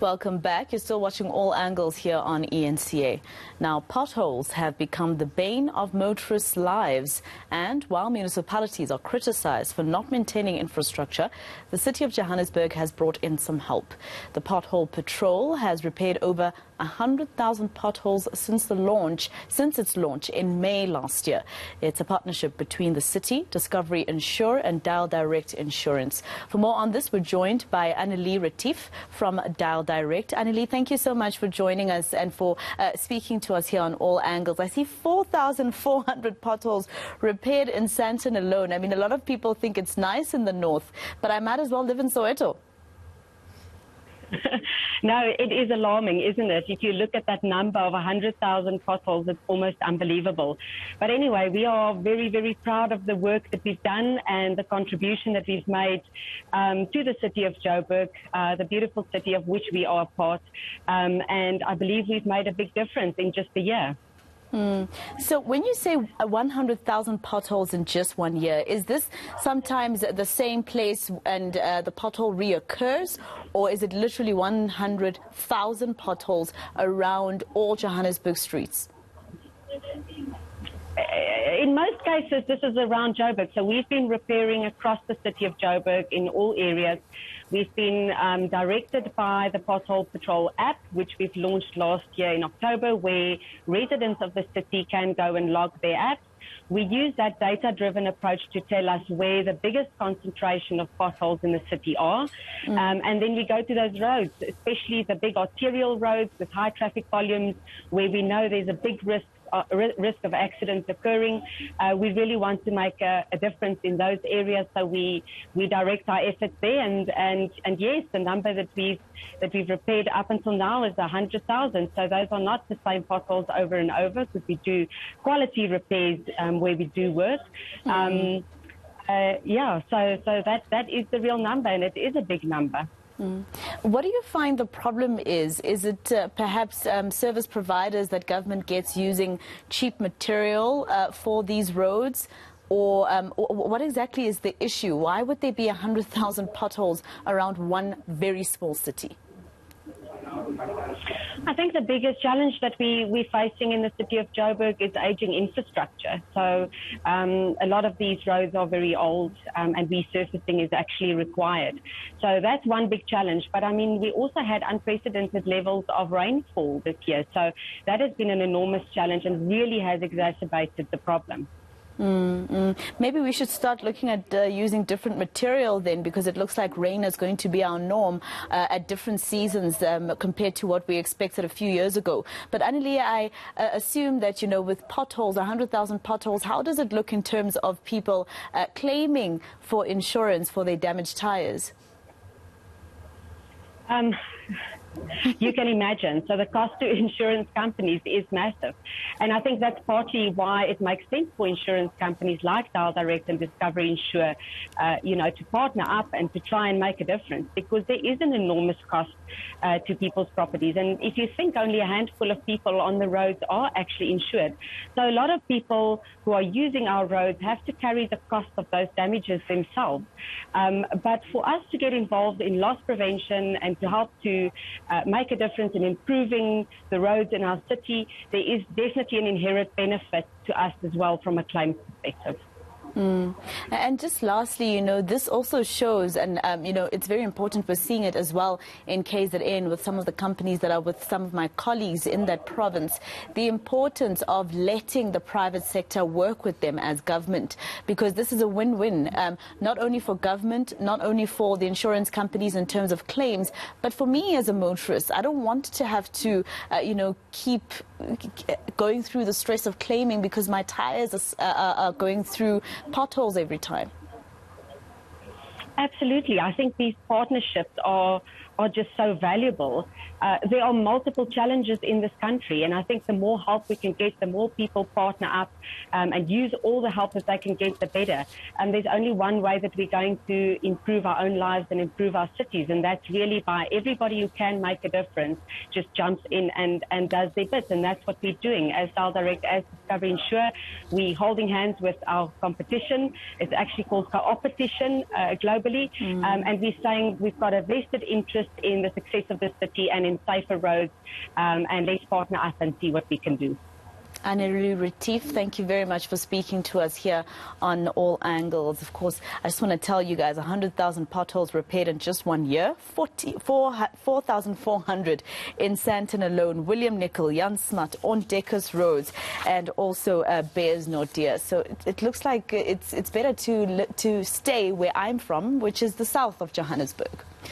Welcome back. You're still watching All Angles here on eNCA. Now, potholes have become the bane of motorists' lives. And while municipalities are criticized for not maintaining infrastructure, the city of Johannesburg has brought in some help. The Pothole Patrol has repaired over 100,000 potholes since its launch in May last year. It's a partnership between the city, Discovery Insure and Dial Direct Insurance. For more on this, we're joined by Annelie Retief from Dial Direct. Annelie, thank you so much for joining us and for speaking to us here on All Angles. I see 4,400 potholes repaired in Sandton alone. I mean, a lot of people think it's nice in the north, but I might as well live in Soweto. No, it is alarming, isn't it? If you look at that number of 100,000 potholes, it's almost unbelievable. But anyway, we are very, very proud of the work that we've done and the contribution that we've made to the city of Joburg, the beautiful city of which we are a part. And I believe we've made a big difference in just a year. So when you say 100,000 potholes in just 1 year, is this sometimes the same place and the pothole reoccurs, or is it literally 100,000 potholes around all Johannesburg streets? In most cases, this is around Joburg. So we've been repairing across the city of Joburg in all areas. We've been directed by the Pothole Patrol app, which we've launched last year in October, where residents of the city can go and log their apps. We use that data-driven approach to tell us where the biggest concentration of potholes in the city are. And then we go to those roads, especially the big arterial roads with high traffic volumes, where we know there's a big risk of accidents occurring. We really want to make a difference in those areas, so we direct our efforts there. And yes, the number that we've repaired up until now is 100,000. So those are not the same potholes over and over, because we do quality repairs where we do work. Yeah, so that is the real number, and it is a big number. What do you find the problem is? Is it perhaps service providers that government gets using cheap material for these roads? Or what exactly is the issue? Why would there be 100,000 potholes around one very small city? I think the biggest challenge that we're facing in the city of Joburg is aging infrastructure. So a lot of these roads are very old, and resurfacing is actually required. So that's one big challenge. But I mean, we also had unprecedented levels of rainfall this year. So that has been an enormous challenge and really has exacerbated the problem. Maybe we should start looking at using different material then, because it looks like rain is going to be our norm at different seasons compared to what we expected a few years ago. But Annelie, I assume that, you know, with potholes, 100,000 potholes, how does it look in terms of people claiming for insurance for their damaged tires? You can imagine. So the cost to insurance companies is massive. And I think that's partly why it makes sense for insurance companies like Dial Direct and Discovery Insure, to partner up and to try and make a difference, because there is an enormous cost to people's properties. And if you think only a handful of people on the roads are actually insured, so a lot of people who are using our roads have to carry the cost of those damages themselves. But for us to get involved in loss prevention and to help to make a difference in improving the roads in our city, there is definitely an inherent benefit to us as well from a claim perspective. And just lastly, you know, this also shows, and, it's very important, we're seeing it as well in KZN with some of the companies that are with some of my colleagues in that province, the importance of letting the private sector work with them as government, because this is a win-win, not only for government, not only for the insurance companies in terms of claims, but for me as a motorist. I don't want to have to, keep going through the stress of claiming because my tires are going through potholes every time. Absolutely. I think these partnerships are just so valuable. There are multiple challenges in this country, and I think the more help we can get, the more people partner up and use all the help that they can get, the better. And there's only one way that we're going to improve our own lives and improve our cities, and that's really by everybody who can make a difference just jumps in and does their bit. And that's what we're doing as Dial Direct, as Discover Insure. We're holding hands with our competition. It's actually called Co-opetition globally. And we're saying we've got a vested interest in the success of the city and in safer roads. And let's partner up and see what we can do. Anirudh Retief, thank you very much for speaking to us here on All Angles. Of course, I just want to tell you guys, 100,000 potholes repaired in just 1 year, 4,400 in Sandton alone, William Nicol, Jan Smuts, on Deckers roads, and also Bears Nordia. So it looks like it's better to stay where I'm from, which is the south of Johannesburg.